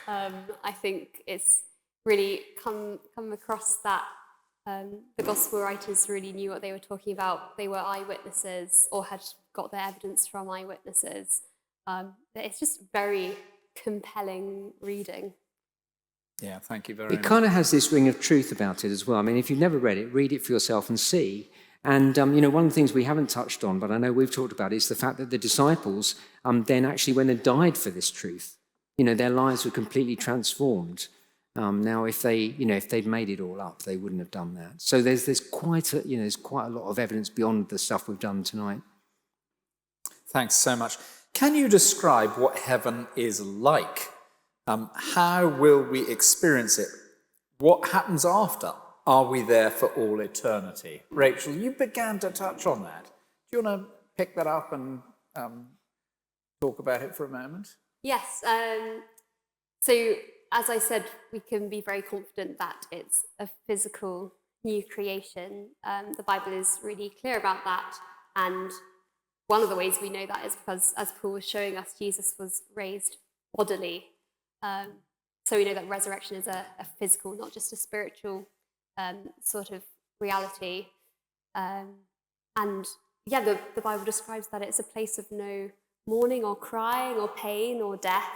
I think it's really come across that the Gospel writers really knew what they were talking about. They were eyewitnesses or had got their evidence from eyewitnesses. It's just very compelling reading. Yeah, thank you very much. It kind of has this ring of truth about it as well. I mean, if you've never read it, read it for yourself and see. And, one of the things we haven't touched on, but I know we've talked about, is the fact that the disciples then actually went and died for this truth. their lives were completely transformed. Now, if they'd made it all up, they wouldn't have done that. So there's quite a lot of evidence beyond the stuff we've done tonight. Thanks so much. Can you describe what heaven is like? How will we experience it? What happens after? Are we there for all eternity? Rachel, you began to touch on that. Do you want to pick that up and talk about it for a moment? Yes. So, as I said, we can be very confident that it's a physical new creation. The Bible is really clear about that. And one of the ways we know that is because, as Paul was showing us, Jesus was raised bodily. So we know that resurrection is a physical, not just a spiritual sort of reality. And yeah, the Bible describes that it's a place of no mourning or crying or pain or death.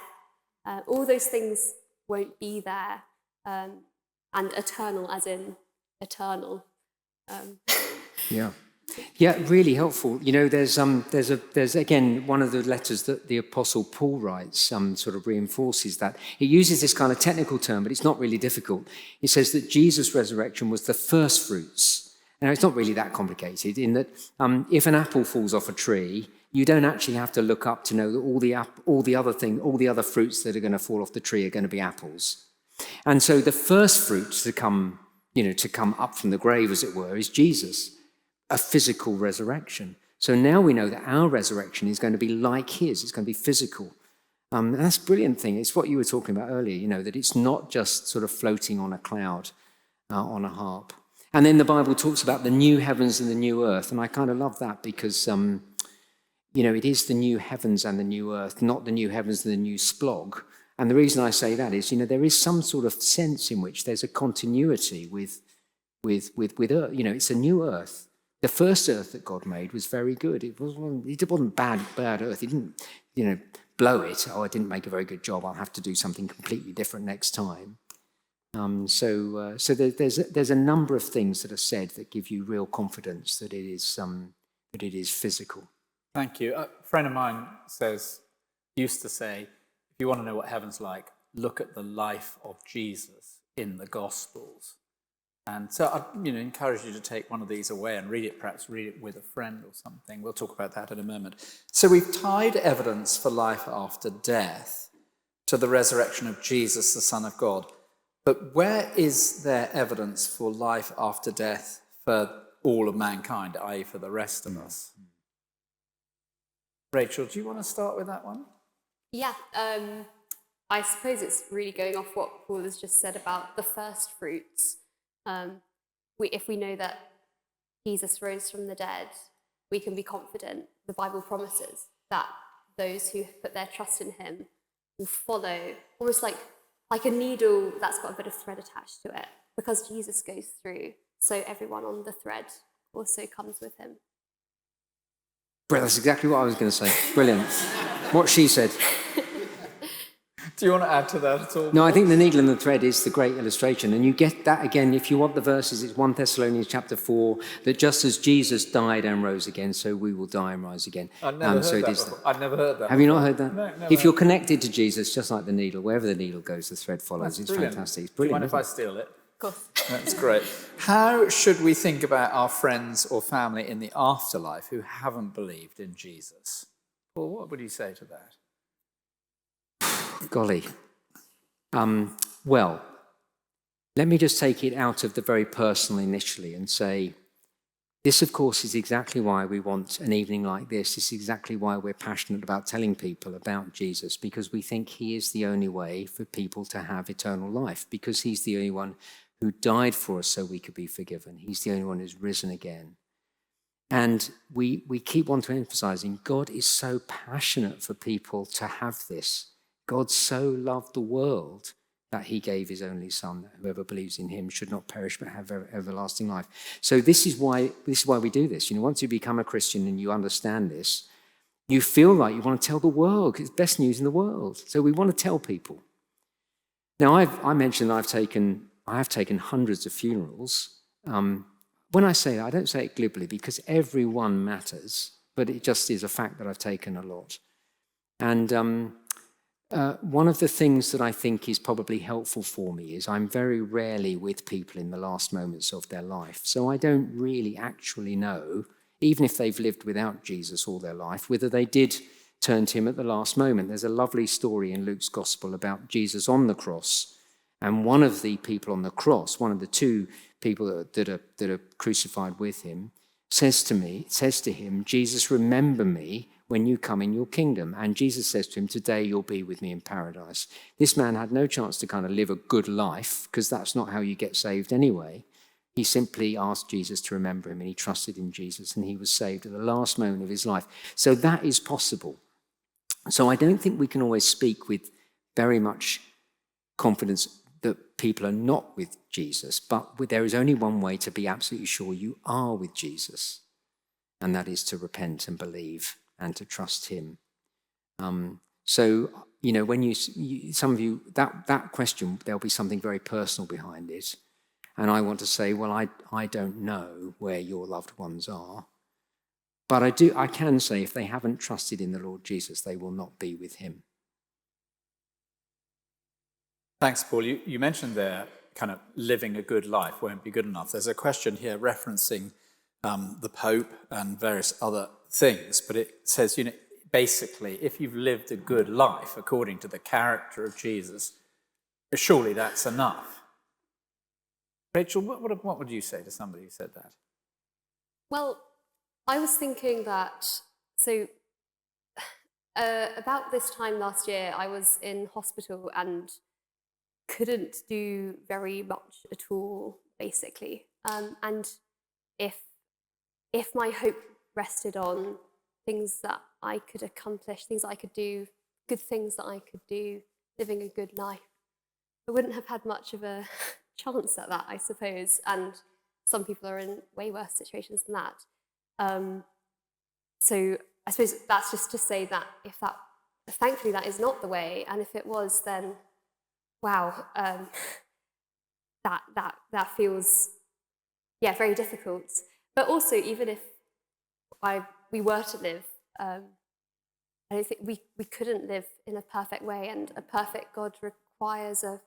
All those things won't be there. And eternal as in eternal. Yeah, really helpful. There's again one of the letters that the Apostle Paul writes sort of reinforces that. He uses this kind of technical term, but it's not really difficult. He says that Jesus' resurrection was the first fruits. Now, it's not really that complicated in that if an apple falls off a tree, you don't actually have to look up to know that all the other fruits that are going to fall off the tree are going to be apples. And so the first fruit to come up from the grave, as it were, is Jesus. A physical resurrection. So now we know that our resurrection is going to be like his. It's going to be physical. And that's a brilliant thing. It's what you were talking about earlier, that it's not just sort of floating on a cloud, on a harp. And then the Bible talks about the new heavens and the new earth. And I kind of love that because, it is the new heavens and the new earth, not the new heavens and the new splog. And the reason I say that is, there is some sort of sense in which there's a continuity with earth. It's a new earth. The first earth that God made was very good. It wasn't bad earth. He didn't, blow it. Oh, I didn't make a very good job. I'll have to do something completely different next time. So there's a number of things that are said that give you real confidence that it is physical. Thank you. A friend of mine used to say, if you want to know what heaven's like, look at the life of Jesus in the Gospels. And so I'd encourage you to take one of these away and perhaps read it with a friend or something. We'll talk about that in a moment. So we've tied evidence for life after death to the resurrection of Jesus, the Son of God. But where is there evidence for life after death for all of mankind, i.e. for the rest of us? Rachel, do you want to start with that one? Yeah, I suppose it's really going off what Paul has just said about the first fruits. If we know that Jesus rose from the dead, we can be confident. The Bible promises that those who put their trust in him will follow, almost like a needle that's got a bit of thread attached to it. Because Jesus goes through, so everyone on the thread also comes with him. That's exactly what I was going to say. Brilliant. What she said. Do you want to add to that at all? No, I think the needle and the thread is the great illustration. And you get that again, if you want the verses, it's 1 Thessalonians chapter 4, that just as Jesus died and rose again, so we will die and rise again. I've never heard that before. I've never heard that. Have you not heard that? No, if you're connected to Jesus, just like the needle, wherever the needle goes, the thread follows. It's fantastic. It's brilliant. Do you mind if I steal it? Of course. That's great. How should we think about our friends or family in the afterlife who haven't believed in Jesus? Well, what would you say to that? Golly. Well, let me just take it out of the very personal initially and say, this, of course, is exactly why we want an evening like this. This is exactly why we're passionate about telling people about Jesus, because we think he is the only way for people to have eternal life, because he's the only one who died for us so we could be forgiven. He's the only one who's risen again. And we keep on to emphasizing God is so passionate for people to have this. God so loved the world that he gave his only son, that whoever believes in him should not perish but have everlasting life. So this is why we do this. Once you become a Christian and you understand this, you feel like you want to tell the world. It's best news in the world. So we want to tell people. Now, I mentioned I have taken hundreds of funerals. When I say that, I don't say it glibly because everyone matters, but it just is a fact that I've taken a lot. And one of the things that I think is probably helpful for me is I'm very rarely with people in the last moments of their life. So I don't really actually know, even if they've lived without Jesus all their life, whether they did turn to him at the last moment. There's a lovely story in Luke's gospel about Jesus on the cross. And one of the people on the cross, one of the two people that are crucified with him, says to him, Jesus, remember me when you come in your kingdom. And Jesus says to him, today you'll be with me in paradise. This man had no chance to kind of live a good life, because that's not how you get saved anyway. He simply asked Jesus to remember him, and he trusted in Jesus, and he was saved at the last moment of his life. So that is possible. So I don't think we can always speak with very much confidence that people are not with Jesus, but there is only one way to be absolutely sure you are with Jesus, and that is to repent and believe and to trust him. So, when some of you, that question, there'll be something very personal behind it. And I want to say, well, I don't know where your loved ones are, but I can say if they haven't trusted in the Lord Jesus, they will not be with him. Thanks, Paul. You mentioned there kind of living a good life won't be good enough. There's a question here referencing the Pope and various other things, but it says, basically, if you've lived a good life according to the character of Jesus, surely that's enough. Rachel, what would you say to somebody who said that? Well, I was thinking that, about this time last year, I was in hospital and couldn't do very much at all, basically. And if my hope rested on things that I could accomplish, things that I could do, good things that I could do, living a good life, I wouldn't have had much of a chance at that, I suppose. And some people are in way worse situations than that. So I suppose that's just to say that thankfully that is not the way, and if it was, then wow, that feels very difficult. But also, even if we were to live, I don't think we couldn't live in a perfect way, and a perfect God requires a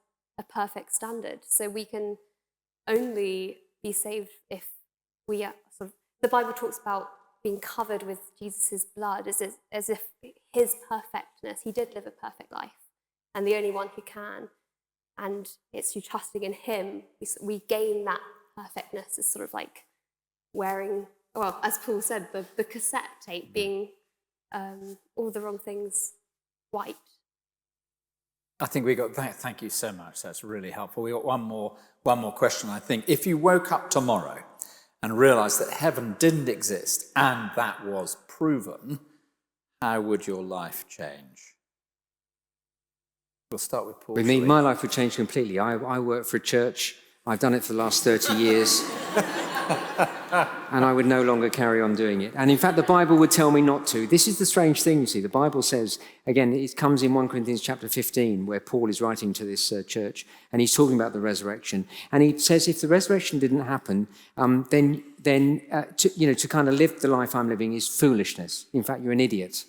perfect standard. So we can only be saved if we are the Bible talks about being covered with Jesus' blood as if his perfectness, he did live a perfect life, and the only one who can. And it's through trusting in him, we gain that perfectness. It's sort of like wearing, well, as Paul said, the cassette tape being all the wrong things white. I think thank you so much. That's really helpful. We got one more question, I think. If you woke up tomorrow and realised that heaven didn't exist and that was proven, how would your life change? We'll start with Paul. With me, my life would change completely. I work for a church. I've done it for the last 30 years. And I would no longer carry on doing it. And in fact, the Bible would tell me not to. This is the strange thing, you see. The Bible says, again, it comes in 1 Corinthians chapter 15, where Paul is writing to this church, and he's talking about the resurrection. And he says, if the resurrection didn't happen, then to kind of live the life I'm living is foolishness. In fact, you're an idiot.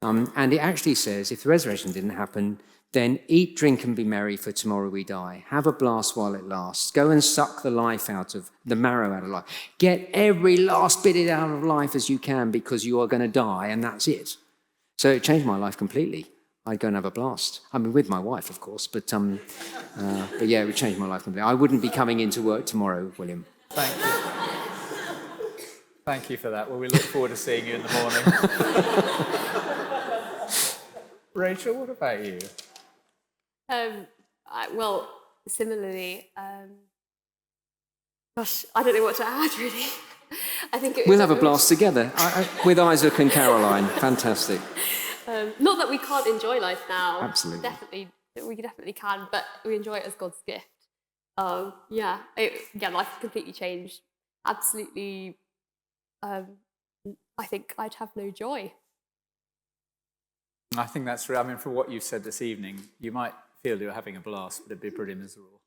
And it actually says, if the resurrection didn't happen, then eat, drink, and be merry, for tomorrow we die. Have a blast while it lasts. Go and suck the life out of the marrow out of life. Get every last bit out of life as you can, because you are going to die, and that's it. So it changed my life completely. I'd go and have a blast. I mean, with my wife, of course, but yeah, it would change my life completely. I wouldn't be coming into work tomorrow, William. Thank you. Thank you for that. Well, we look forward to seeing you in the morning. Rachel, what about you? Well, similarly, gosh, I don't know what to add, really. I think we'll have a blast together with Isaac and Caroline. Fantastic. Not that we can't enjoy life now. Absolutely. We definitely can, but we enjoy it as God's gift. Life completely changed. Absolutely. I think I'd have no joy. I think that's true. I mean, for what you've said this evening, you might feel you're having a blast, but it'd be pretty miserable.